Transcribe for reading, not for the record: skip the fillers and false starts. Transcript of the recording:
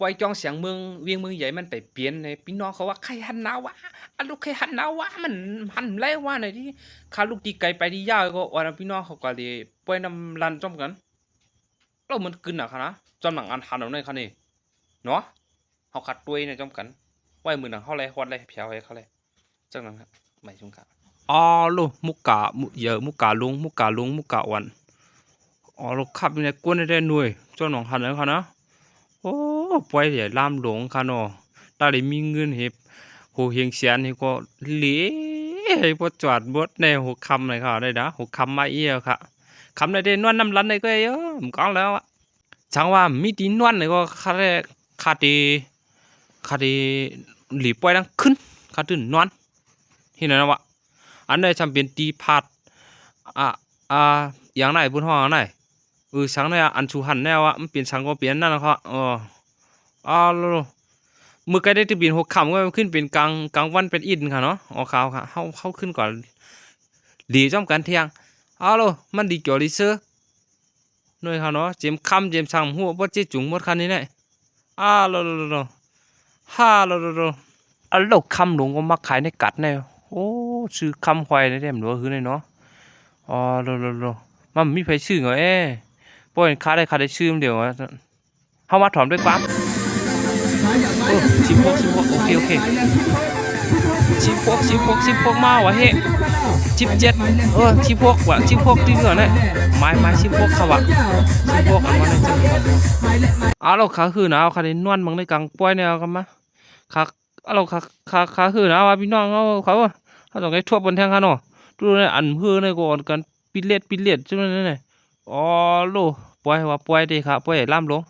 ปล่อยจองเสียงเมืองเวียงเมืองใหญ่มันไปเปลี่ยนในพี่น้องเขาว่าใครหันหนาวะอะลูกใครหันหนาวะมันหันไรวะไหนที่ข้าลูกตีไกลไปที่ยาวก็วันนั้นพี่น้องเขาก็เลยปล่อยน้ำรันจอมกันแล้วมันกึนอะค่ะนะจอมหนังอันหันเอาในค่ะนี่เนาะเขาขัดด้วยในจอมกันไว้มือหนังเขาเลยฮอดเลยเพียวให้เขาเลยจังนั้นครับไม่ชุ่มกะอ๋อลูกมุกกะมุเยอะมุกกะลุงมุกกะลุงมุกกะวันอ๋อลูกขับอยู่ในกวนได้หน่วยจอมหนังหันแล้วค่ะนะ โอ้ปล่อยเดี๋ยวลามหลงค่ะเนาะถ้าได้มีเงินเฮ็ดโหเฮียงเสียนนี่ก็เหลให้บ่จอดบดในหัวค่ำเลยค่ะได้นะหัวค่ำมาเอี้ยวค่ะคำได้ได้นวลน้ำรันได้ก็เยอะมันก็แล้วอะจังว่ามีตีนวลนี่ก็คาได้คาดีหลีปล่อยดังขึ้นคาตื่นนวลเห็นนะวะอันใดจำเป็นตีพาดอ่าอย่างไหนบนห้องอย่างไหนสังเนี่ยอันชูหันแนวอะมันเปลี่ยนสังก็เปลี่ยนนั่นนะครับแล้วมือไกลได้ที่บินหกคำก็ขึ้นเป็นกลางวันเป็นอินค่ะเนาะอ๋อขาวค่ะเข้าขึ้นก่อนดีจ้อมกันเที่ยงโลมันดีเกี่ยวดีเซอร์หน่วยค่ะเนาะเจมคำเจมสังหัวบ่เจจุงหมดคันนี้เนี่ยโลโลคำหลงก็มาขายในกัดเนี่ยโอ้ซื้อคำควายในเต็มหรือว่าคือในเนาะโลมันมีไผซื้อเหรอบ่เห็นค้าได้ชื่อมเดียวเฮามาถอนด้วยปั๊บ16โอเค16มาวะเฮ้1716ว่ะ16ที่เหลือเนี่ยไม้16เขาว่ะ16อันมาในจังแล้วขาคือนะเอาคันนี้นวลบังในกลางป่วยแนวกันมาขาเราขาคือนะว่าพี่น้องเขาต้องให้ทั่วบนแทงเขาเนาะดูในอันเฮือในก่อนกันปิเลียดจังนั้นน่ะโลป่วยว่าป่วยเด้ครับป่วยล่ามลง